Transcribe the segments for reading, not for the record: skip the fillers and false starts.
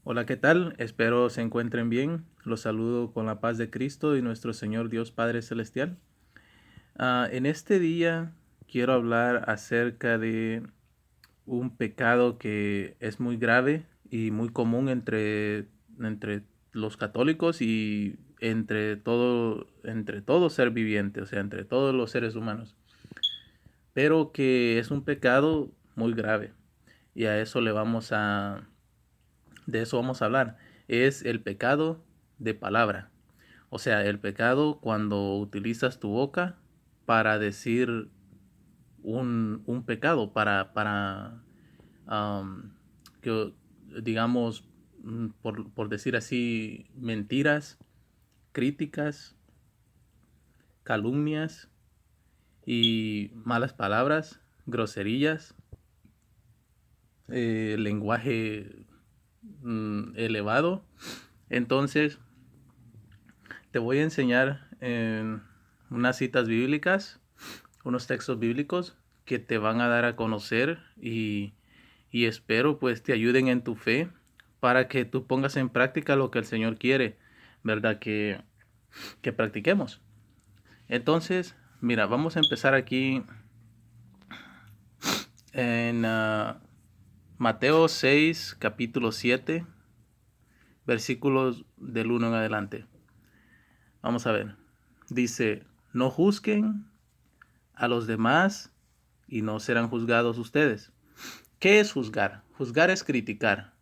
Hola, ¿qué tal? Espero se encuentren bien. Los saludo con la paz de Cristo y nuestro Señor Dios Padre Celestial. En este día quiero hablar acerca de un pecado que es muy grave y muy común entre los católicos y entre todo ser viviente, o sea, entre todos los seres humanos, pero que es un pecado muy grave y de eso vamos a hablar. Es el pecado de palabra. O sea, el pecado cuando utilizas tu boca para decir un pecado, um, que, digamos, por decir así, mentiras, críticas, calumnias y malas palabras, groserías, lenguaje elevado. Entonces, te voy a enseñar unas citas bíblicas, unos textos bíblicos que te van a dar a conocer y espero pues te ayuden en tu fe para que tú pongas en práctica lo que el Señor quiere, ¿verdad? Que practiquemos. Entonces, mira, vamos a empezar aquí en Mateo 6, capítulo 7, versículos del 1 en adelante. Vamos a ver. Dice, no juzguen a los demás y no serán juzgados ustedes. ¿Qué es juzgar? Juzgar es criticar.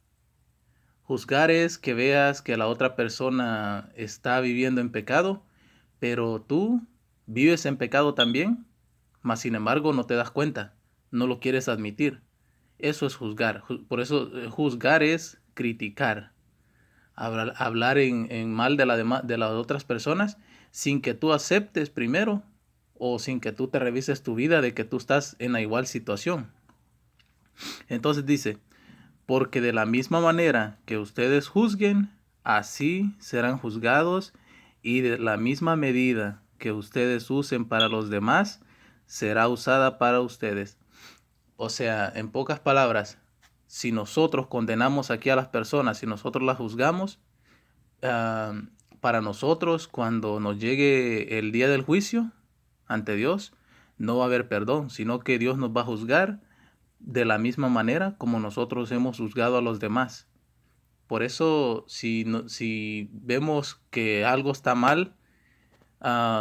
Juzgar es que veas que la otra persona está viviendo en pecado, pero tú vives en pecado también, mas sin embargo no te das cuenta, no lo quieres admitir. Eso es juzgar. Por eso juzgar es criticar, hablar en mal de las otras personas sin que tú aceptes primero o sin que tú te revises tu vida de que tú estás en la igual situación. Entonces dice, porque de la misma manera que ustedes juzguen, así serán juzgados, y de la misma medida que ustedes usen para los demás, será usada para ustedes. O sea, en pocas palabras, si nosotros condenamos aquí a las personas, si nosotros las juzgamos, ah, para nosotros, cuando nos llegue el día del juicio ante Dios, no va a haber perdón, sino que Dios nos va a juzgar de la misma manera como nosotros hemos juzgado a los demás. Por eso, si vemos que algo está mal,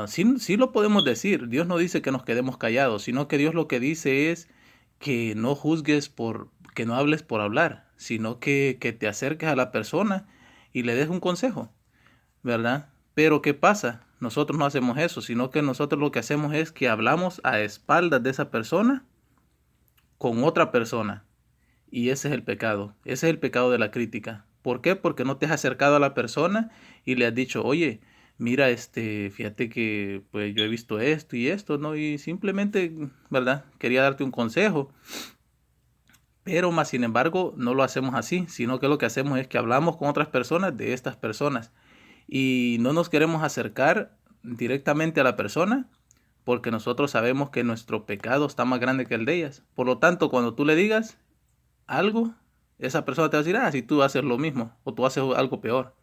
sí lo podemos decir. Dios no dice que nos quedemos callados, sino que Dios lo que dice es que no juzgues que no hables por hablar, sino que te acerques a la persona y le des un consejo, ¿verdad? Pero ¿qué pasa? Nosotros no hacemos eso, sino que nosotros lo que hacemos es que hablamos a espaldas de esa persona con otra persona. Y ese es el pecado. Ese es el pecado de la crítica. ¿Por qué? Porque no te has acercado a la persona y le has dicho, oye, mira, fíjate que pues yo he visto esto y esto, ¿no? Y simplemente, ¿verdad? Quería darte un consejo. Pero más sin embargo, no lo hacemos así, sino que lo que hacemos es que hablamos con otras personas de estas personas y no nos queremos acercar directamente a la persona porque nosotros sabemos que nuestro pecado está más grande que el de ellas. Por lo tanto, cuando tú le digas algo, esa persona te va a decir, si tú haces lo mismo o tú haces algo peor.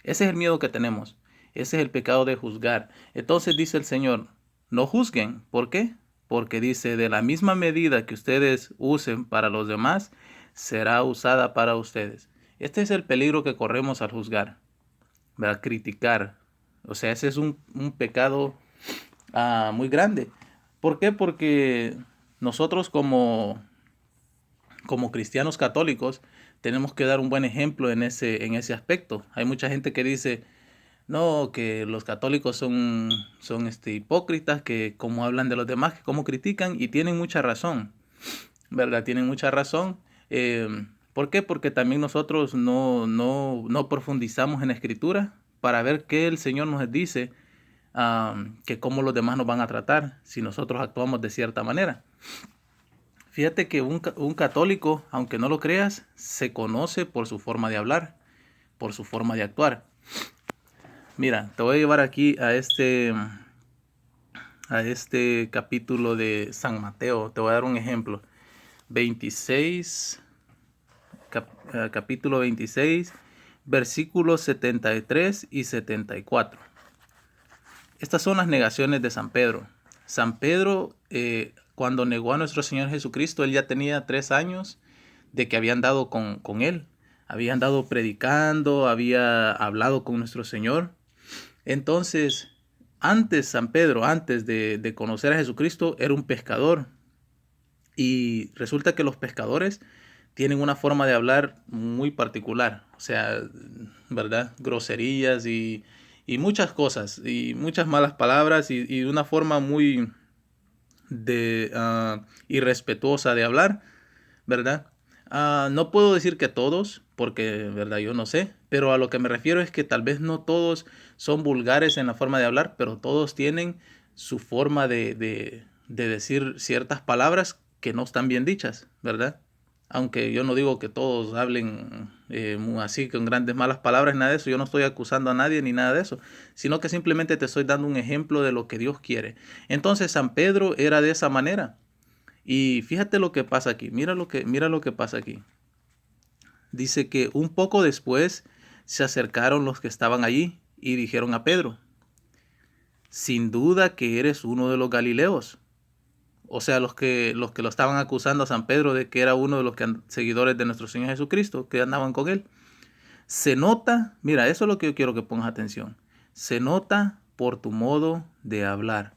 Ese es el miedo que tenemos. Ese es el pecado de juzgar. Entonces dice el Señor, no juzguen. ¿Por qué? Porque dice, de la misma medida que ustedes usen para los demás, será usada para ustedes. Este es el peligro que corremos al juzgar, ¿verdad? Criticar. O sea, ese es un pecado muy grande. ¿Por qué? Porque nosotros como cristianos católicos tenemos que dar un buen ejemplo en ese aspecto. Hay mucha gente que dice, no, que los católicos son hipócritas, que como hablan de los demás, que como critican, y tienen mucha razón, ¿verdad? Tienen mucha razón. ¿Por qué? Porque también nosotros no profundizamos en la escritura para ver qué el Señor nos dice, que cómo los demás nos van a tratar si nosotros actuamos de cierta manera. Fíjate que un católico, aunque no lo creas, se conoce por su forma de hablar, por su forma de actuar. Mira, te voy a llevar aquí a este capítulo de San Mateo. Te voy a dar un ejemplo. 26, capítulo 26, versículos 73 y 74. Estas son las negaciones de San Pedro. San Pedro, cuando negó a nuestro Señor Jesucristo, él ya tenía 3 años de que había andado con él. Había andado predicando, había hablado con nuestro Señor. Entonces, San Pedro, antes de conocer a Jesucristo, era un pescador. Y resulta que los pescadores tienen una forma de hablar muy particular. O sea, ¿verdad? Groserías y muchas cosas, y muchas malas palabras, y una forma muy irrespetuosa de hablar, ¿verdad? No puedo decir que todos, porque, ¿verdad? Yo no sé, pero a lo que me refiero es que tal vez no todos son vulgares en la forma de hablar, pero todos tienen su forma de decir ciertas palabras que no están bien dichas, ¿verdad? Aunque yo no digo que todos hablen así con grandes malas palabras, nada de eso. Yo no estoy acusando a nadie ni nada de eso, sino que simplemente te estoy dando un ejemplo de lo que Dios quiere. Entonces San Pedro era de esa manera. Y fíjate lo que pasa aquí, mira lo que pasa aquí. Dice que un poco después se acercaron los que estaban allí y dijeron a Pedro: sin duda que eres uno de los Galileos. O sea, los que lo estaban acusando a San Pedro de que era uno de los seguidores de nuestro Señor Jesucristo, que andaban con él. Se nota, mira, eso es lo que yo quiero que pongas atención. Se nota por tu modo de hablar.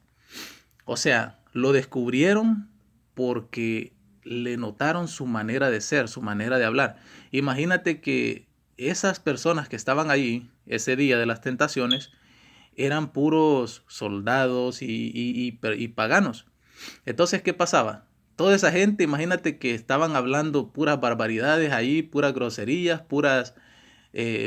O sea, lo descubrieron porque le notaron su manera de ser, su manera de hablar. Imagínate que esas personas que estaban allí ese día de las tentaciones eran puros soldados y paganos. Entonces, ¿qué pasaba? Toda esa gente, imagínate que estaban hablando puras barbaridades ahí, puras groserías, puras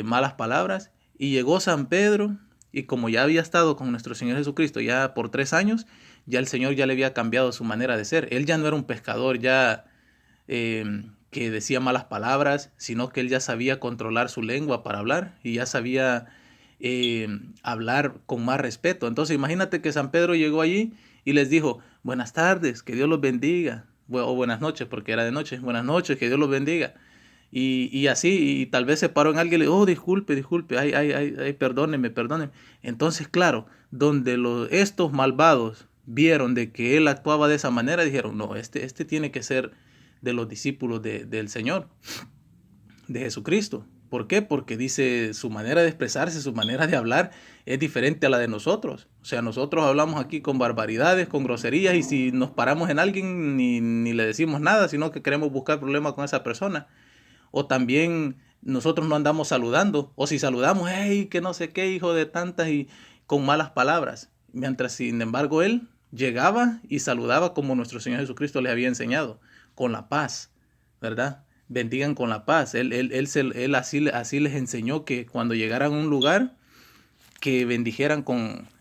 malas palabras. Y llegó San Pedro, y como ya había estado con nuestro Señor Jesucristo ya por 3 años, ya el Señor ya le había cambiado su manera de ser. Él ya no era un pescador ya que decía malas palabras, sino que él ya sabía controlar su lengua para hablar y ya sabía hablar con más respeto. Entonces imagínate que San Pedro llegó allí y les dijo: buenas tardes, que Dios los bendiga. O buenas noches, porque era de noche. Buenas noches, que Dios los bendiga. Y así, y tal vez se paró en alguien y le dijo: oh, disculpe, ay, perdóneme. Entonces, claro, donde estos malvados vieron de que él actuaba de esa manera, dijeron: no, este tiene que ser de los discípulos del Señor, de Jesucristo. ¿Por qué? Porque dice, su manera de expresarse, su manera de hablar es diferente a la de nosotros. O sea, nosotros hablamos aquí con barbaridades, con groserías, y si nos paramos en alguien ni le decimos nada, sino que queremos buscar problemas con esa persona. O también nosotros no andamos saludando, o si saludamos: hey, que no sé qué, hijo de tantas, y con malas palabras. Mientras, sin embargo, él llegaba y saludaba como nuestro Señor Jesucristo les había enseñado, con la paz, ¿verdad? Bendigan con la paz. Él así les enseñó que cuando llegaran a un lugar, que bendijeran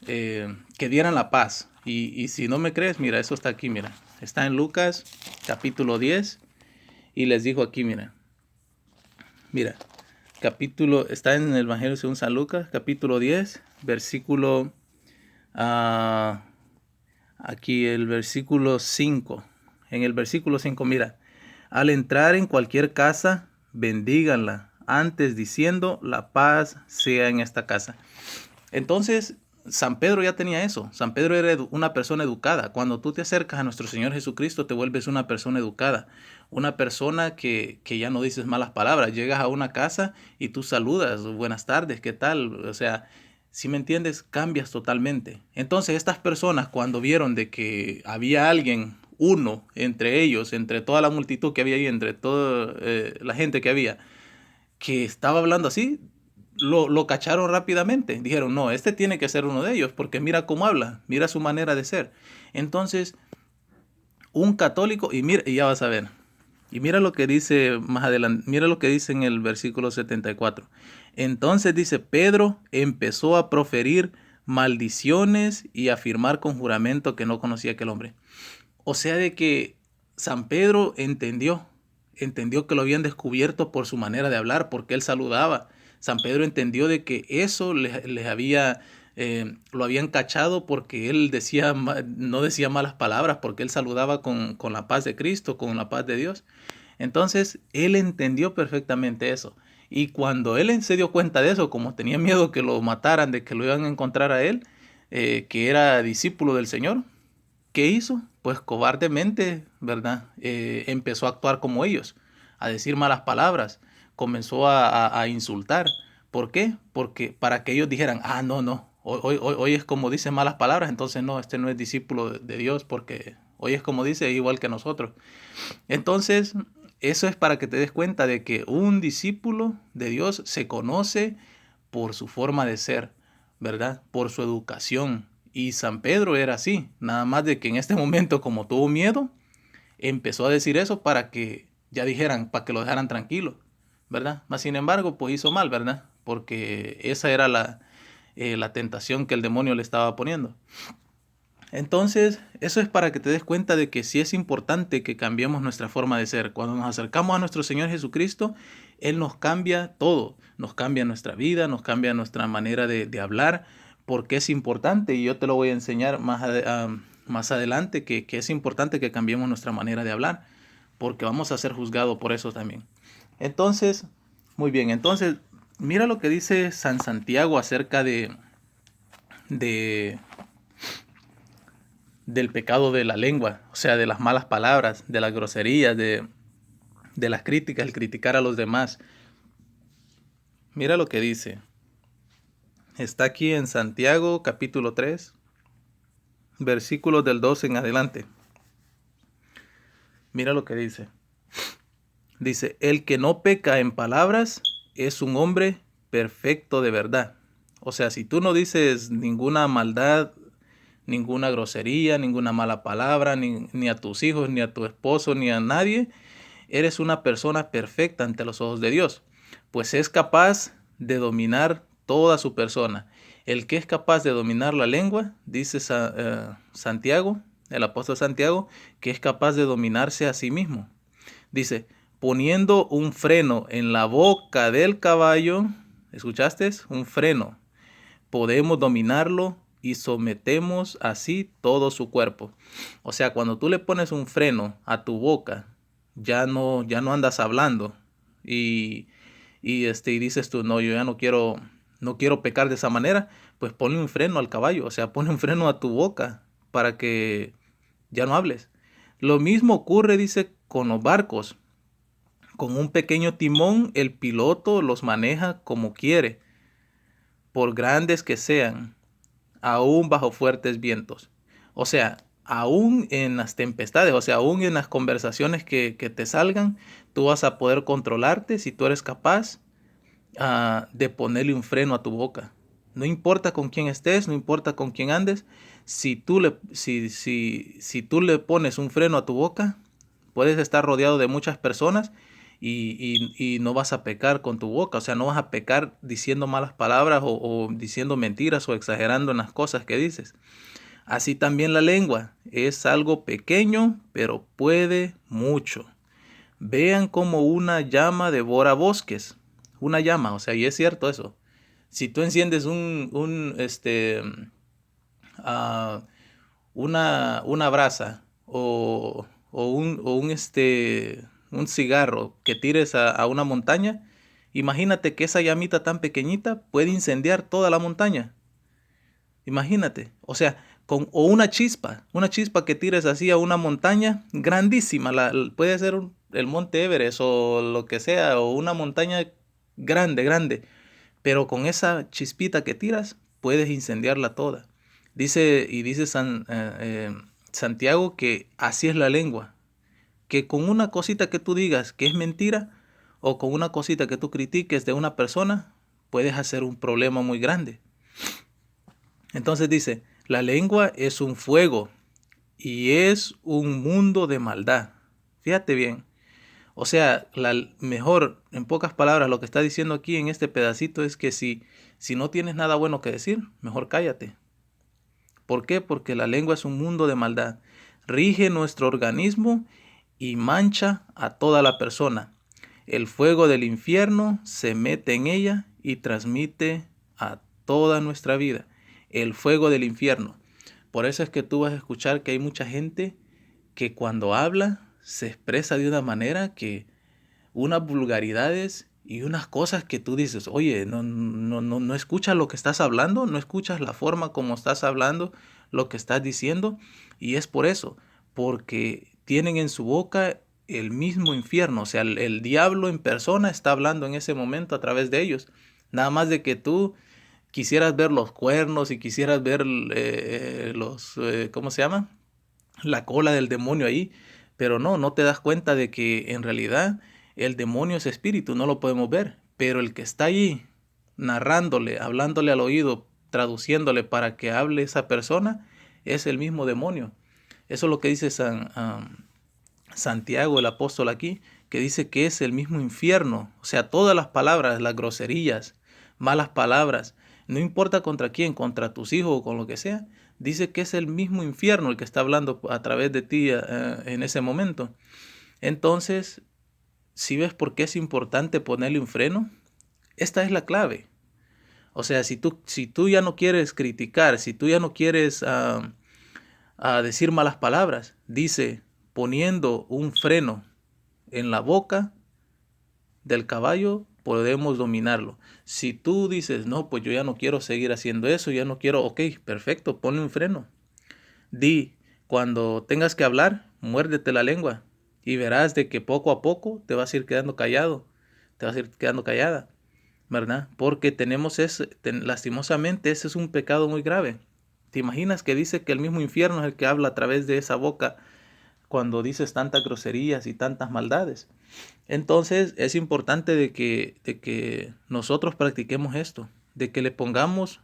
que dieran la paz. Y si no me crees, mira, eso está aquí, mira. Está en Lucas capítulo 10 y les dijo aquí, mira, está en el Evangelio según San Lucas, capítulo 10, versículo, aquí el versículo 5. En el versículo 5, mira: al entrar en cualquier casa, bendíganla, antes diciendo: la paz sea en esta casa. Entonces, San Pedro ya tenía eso. San Pedro era una persona educada. Cuando tú te acercas a nuestro Señor Jesucristo, te vuelves una persona educada. Una persona que ya no dices malas palabras. Llegas a una casa y tú saludas: buenas tardes, ¿qué tal? O sea, si me entiendes, cambias totalmente. Entonces, estas personas, cuando vieron de que había alguien, uno entre ellos, entre toda la multitud que había ahí, entre toda la gente que había, que estaba hablando así, lo cacharon rápidamente. Dijeron: no, este tiene que ser uno de ellos, porque mira cómo habla, mira su manera de ser. Entonces, un católico, y ya vas a ver, y mira lo que dice más adelante, mira lo que dice en el versículo 74. Entonces dice: Pedro empezó a proferir maldiciones y a afirmar con juramento que no conocía a aquel hombre. O sea, de que San Pedro entendió que lo habían descubierto por su manera de hablar, porque él saludaba. San Pedro entendió de que eso les había, lo habían cachado porque él no decía malas palabras, porque él saludaba con la paz de Cristo, con la paz de Dios. Entonces, él entendió perfectamente eso. Y cuando él se dio cuenta de eso, como tenía miedo que lo mataran, de que lo iban a encontrar a él, que era discípulo del Señor, ¿qué hizo? Pues cobardemente, ¿verdad? Empezó a actuar como ellos, a decir malas palabras, comenzó a insultar. ¿Por qué? Porque para que ellos dijeran, ah, no, no, hoy es como dice malas palabras, entonces no, este no es discípulo de Dios, porque hoy es como dice, igual que nosotros. Entonces, eso es para que te des cuenta de que un discípulo de Dios se conoce por su forma de ser, ¿verdad? Por su educación. Y San Pedro era así, nada más de que en este momento, como tuvo miedo, empezó a decir eso para que ya dijeran, para que lo dejaran tranquilo, ¿verdad? Mas sin embargo, pues hizo mal, ¿verdad? Porque esa era la tentación que el demonio le estaba poniendo. Entonces, eso es para que te des cuenta de que sí es importante que cambiemos nuestra forma de ser. Cuando nos acercamos a nuestro Señor Jesucristo, Él nos cambia todo. Nos cambia nuestra vida, nos cambia nuestra manera de hablar, porque es importante, y yo te lo voy a enseñar más adelante, que es importante que cambiemos nuestra manera de hablar, porque vamos a ser juzgados por eso también. Entonces, muy bien, entonces, mira lo que dice San Santiago acerca de del pecado de la lengua, o sea, de las malas palabras, de las groserías, de las críticas, el criticar a los demás. Mira lo que dice. Está aquí en Santiago capítulo 3, versículos del 12 en adelante. Mira lo que dice. Dice, el que no peca en palabras es un hombre perfecto de verdad. O sea, si tú no dices ninguna maldad, ninguna grosería, ninguna mala palabra, ni a tus hijos, ni a tu esposo, ni a nadie, eres una persona perfecta ante los ojos de Dios, pues es capaz de dominar toda su persona. El que es capaz de dominar la lengua, dice Santiago, el apóstol Santiago, que es capaz de dominarse a sí mismo. Dice, poniendo un freno en la boca del caballo, ¿escuchaste? Un freno. Podemos dominarlo y sometemos así todo su cuerpo. O sea, cuando tú le pones un freno a tu boca, ya no andas hablando y, y dices tú, no, yo ya no quiero pecar de esa manera, pues ponle un freno al caballo, o sea, pone un freno a tu boca para que ya no hables. Lo mismo ocurre, dice, con los barcos. Con un pequeño timón, el piloto los maneja como quiere, por grandes que sean, aún bajo fuertes vientos. O sea, aún en las tempestades, o sea, aún en las conversaciones que te salgan, tú vas a poder controlarte si tú eres capaz de ponerle un freno a tu boca. No importa con quién estés, no importa con quién andes, si tú le pones un freno a tu boca, puedes estar rodeado de muchas personas y no vas a pecar con tu boca, o sea, no vas a pecar diciendo malas palabras o diciendo mentiras o exagerando en las cosas que dices. Así también la lengua es algo pequeño, pero puede mucho. Vean cómo una llama devora bosques. Una llama, o sea, y es cierto eso. Si tú enciendes ah, una brasa o un cigarro que tires a una montaña, imagínate que esa llamita tan pequeñita puede incendiar toda la montaña. Imagínate, o sea, o una chispa que tires así a una montaña grandísima, puede ser el Monte Everest o lo que sea, o una montaña grande, grande, pero con esa chispita que tiras puedes incendiarla toda. Dice Santiago que así es la lengua, que con una cosita que tú digas que es mentira o con una cosita que tú critiques de una persona, puedes hacer un problema muy grande. Entonces dice, la lengua es un fuego y es un mundo de maldad. Fíjate bien. O sea, mejor, en pocas palabras, lo que está diciendo aquí en este pedacito es que si no tienes nada bueno que decir, mejor cállate. ¿Por qué? Porque la lengua es un mundo de maldad. Rige nuestro organismo y mancha a toda la persona. El fuego del infierno se mete en ella y transmite a toda nuestra vida. El fuego del infierno. Por eso es que tú vas a escuchar que hay mucha gente que cuando habla se expresa de una manera que unas vulgaridades y unas cosas que tú dices, oye, no escuchas lo que estás hablando, no escuchas la forma como estás hablando, lo que estás diciendo, y es por eso, porque tienen en su boca el mismo infierno, o sea, el diablo en persona está hablando en ese momento a través de ellos, nada más de que tú quisieras ver los cuernos y quisieras ver ¿cómo se llama? La cola del demonio ahí, pero no te das cuenta de que en realidad el demonio es espíritu, no lo podemos ver, pero el que está allí narrándole, hablándole al oído, traduciéndole para que hable esa persona, es el mismo demonio. Eso es lo que dice Santiago, el apóstol aquí, que dice que es el mismo infierno. O sea, todas las palabras, las groserías, malas palabras, no importa contra quién, contra tus hijos o con lo que sea, dice que es el mismo infierno el que está hablando a través de ti en ese momento. Entonces, si ves por qué es importante ponerle un freno, esta es la clave. O sea, si tú ya no quieres criticar, si tú ya no quieres decir malas palabras, dice, poniendo un freno en la boca del caballo, podemos dominarlo. Si tú dices, no, pues yo ya no quiero seguir haciendo eso, ya no quiero, ok, perfecto, ponle un freno. Di, cuando tengas que hablar, muérdete la lengua y verás de que poco a poco te vas a ir quedando callado, te vas a ir quedando callada, ¿verdad? Porque lastimosamente, ese es un pecado muy grave. ¿Te imaginas que dice que el mismo infierno es el que habla a través de esa boca cuando dices tantas groserías y tantas maldades? Entonces es importante de que nosotros practiquemos esto, de que le pongamos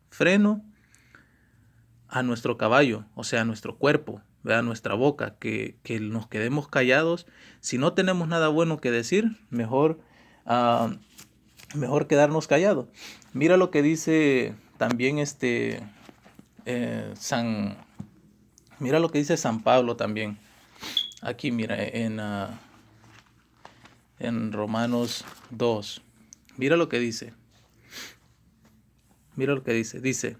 freno a nuestro caballo, o sea, a nuestro cuerpo, a nuestra boca, que nos quedemos callados. Si no tenemos nada bueno que decir, ah, mejor quedarnos callados. Mira lo que dice también San, mira lo que dice San Pablo también. Aquí mira, en Romanos 2. Mira lo que dice. Mira lo que dice. Dice,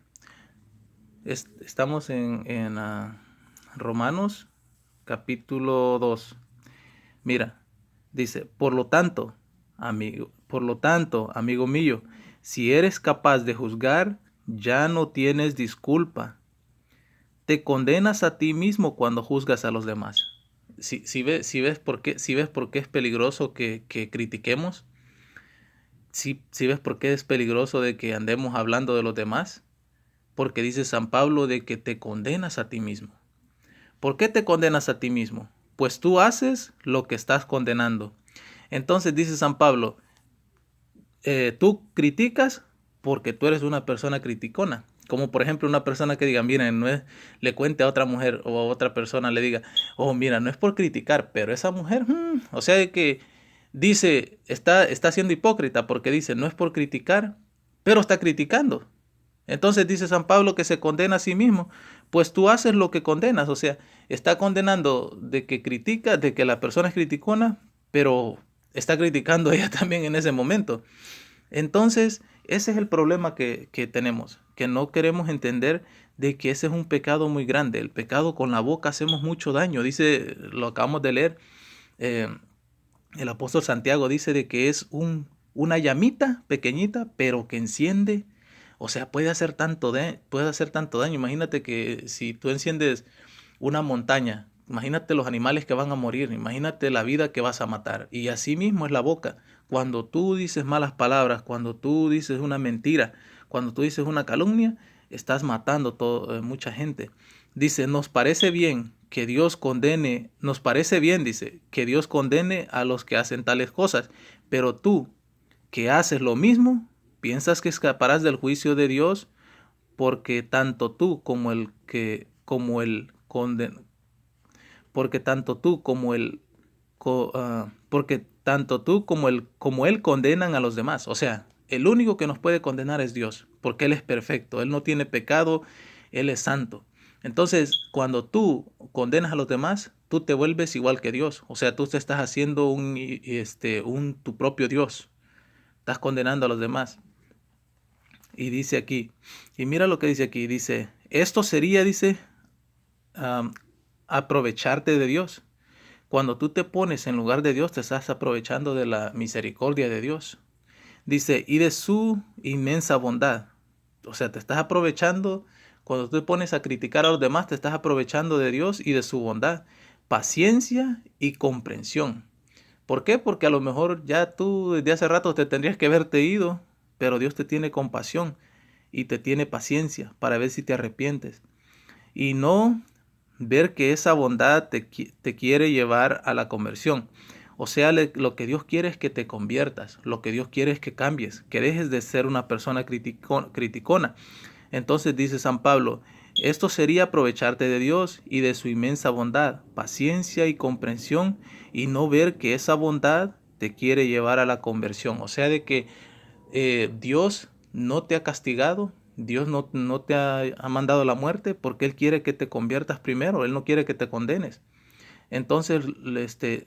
estamos en Romanos capítulo 2. Mira, dice, por lo tanto, amigo mío, si eres capaz de juzgar, ya no tienes disculpa. Te condenas a ti mismo cuando juzgas a los demás. Si ves por qué es peligroso que critiquemos, si ves por qué es peligroso de que andemos hablando de los demás, porque dice San Pablo de que te condenas a ti mismo. ¿Por qué te condenas a ti mismo? Pues tú haces lo que estás condenando. Entonces dice San Pablo, tú criticas porque tú eres una persona criticona. Como por ejemplo una persona que diga, mira, le cuente a otra mujer o a otra persona, le diga, oh, mira, no es por criticar, pero esa mujer, o sea, de que dice, está siendo hipócrita porque dice, no es por criticar, pero está criticando. Entonces dice San Pablo que se condena a sí mismo, pues tú haces lo que condenas, o sea, está condenando de que critica, de que la persona es criticona, pero está criticando ella también en ese momento. Entonces, ese es el problema que tenemos, que no queremos entender de que ese es un pecado muy grande. El pecado con la boca hacemos mucho daño. Dice, lo acabamos de leer, eh, el apóstol Santiago dice de que es una llamita pequeñita, pero que enciende. O sea, puede hacer tanto daño. Imagínate que si tú enciendes una montaña, imagínate los animales que van a morir, imagínate la vida que vas a matar. Y así mismo es la boca. Cuando tú dices malas palabras, cuando tú dices una mentira, cuando tú dices una calumnia, estás matando mucha gente. Dice, nos parece bien, dice, que Dios condene a los que hacen tales cosas, pero tú, que haces lo mismo, piensas que escaparás del juicio de Dios, porque tanto tú como el que, como el conden, porque tanto tú como el, porque tanto tú como él condenan a los demás. O sea, el único que nos puede condenar es Dios, porque Él es perfecto, Él no tiene pecado, Él es santo. Entonces, cuando tú condenas a los demás, tú te vuelves igual que Dios. O sea, tú te estás haciendo tu propio Dios. Estás condenando a los demás. Y dice aquí, y mira lo que dice aquí, dice, esto sería, dice, aprovecharte de Dios. Cuando tú te pones en lugar de Dios, te estás aprovechando de la misericordia de Dios. Dice, y de su inmensa bondad. O sea, te estás aprovechando, cuando tú te pones a criticar a los demás, te estás aprovechando de Dios y de su bondad, paciencia y comprensión. ¿Por qué? Porque a lo mejor ya tú desde hace rato te tendrías que haberte ido, pero Dios te tiene compasión y te tiene paciencia para ver si te arrepientes. Y no ver que esa bondad te quiere llevar a la conversión. O sea, lo que Dios quiere es que te conviertas, lo que Dios quiere es que cambies, que dejes de ser una persona criticona. Entonces dice San Pablo, esto sería aprovecharte de Dios y de su inmensa bondad, paciencia y comprensión, y no ver que esa bondad te quiere llevar a la conversión. O sea, de que Dios no te ha castigado, Dios no te ha mandado la muerte porque Él quiere que te conviertas primero, Él no quiere que te condenes. Entonces,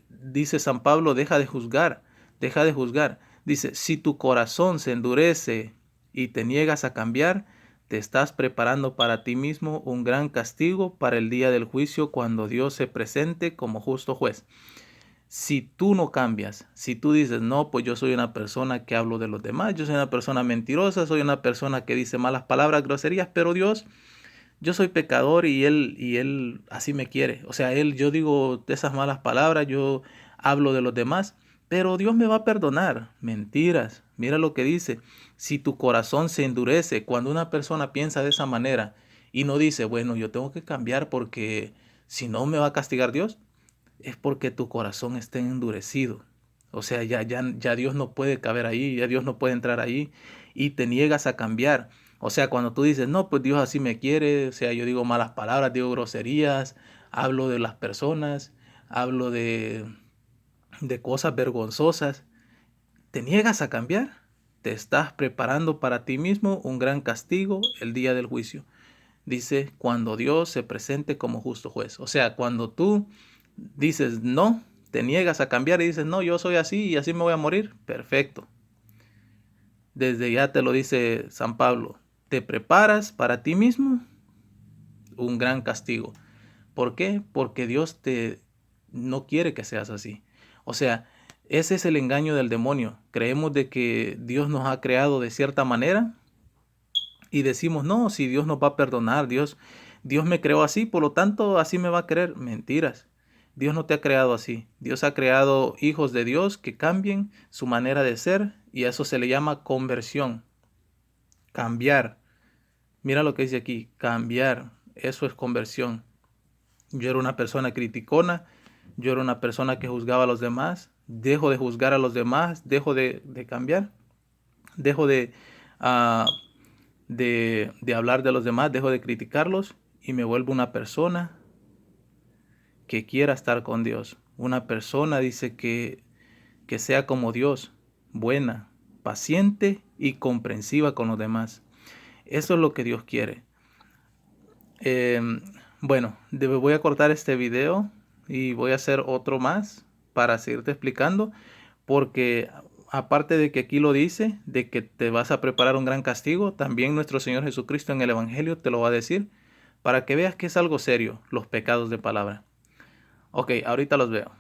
dice San Pablo, deja de juzgar, deja de juzgar. Dice, si tu corazón se endurece y te niegas a cambiar, te estás preparando para ti mismo un gran castigo para el día del juicio cuando Dios se presente como justo juez. Si tú no cambias, si tú dices, no, pues yo soy una persona que hablo de los demás, yo soy una persona mentirosa, soy una persona que dice malas palabras, groserías, pero Dios, yo soy pecador y él así me quiere. O sea, yo digo esas malas palabras, yo hablo de los demás, pero Dios me va a perdonar. Mentiras. Mira lo que dice. Si tu corazón se endurece, cuando una persona piensa de esa manera y no dice, bueno, yo tengo que cambiar porque si no me va a castigar Dios, es porque tu corazón está endurecido. O sea, ya Dios no puede caber ahí, ya Dios no puede entrar ahí y te niegas a cambiar. O sea, cuando tú dices, no, pues Dios así me quiere, o sea, yo digo malas palabras, digo groserías, hablo de las personas, hablo de cosas vergonzosas, te niegas a cambiar, te estás preparando para ti mismo un gran castigo el día del juicio. Dice, cuando Dios se presente como justo juez. O sea, cuando tú dices no, te niegas a cambiar y dices, no, yo soy así y así me voy a morir, perfecto. Desde ya te lo dice San Pablo, te preparas para ti mismo un gran castigo. ¿Por qué? Porque Dios no quiere que seas así. O sea, ese es el engaño del demonio. Creemos de que Dios nos ha creado de cierta manera y decimos, no, si Dios nos va a perdonar, Dios me creó así, por lo tanto así me va a querer. Mentiras. Dios no te ha creado así. Dios ha creado hijos de Dios que cambien su manera de ser y a eso se le llama conversión. Cambiar. Mira lo que dice aquí, cambiar. Eso es conversión. Yo era una persona criticona, yo era una persona que juzgaba a los demás, dejo de juzgar a los demás, dejo de cambiar, dejo ah, de hablar de los demás, dejo de criticarlos y me vuelvo una persona que quiera estar con Dios. Una persona, dice, que sea como Dios, buena, paciente y comprensiva con los demás. Eso es lo que Dios quiere. Bueno, voy a cortar este video y voy a hacer otro más para seguirte explicando, porque aparte de que aquí lo dice, de que te vas a preparar un gran castigo, también nuestro Señor Jesucristo en el Evangelio te lo va a decir, para que veas que es algo serio, los pecados de palabra. Ok, ahorita los veo.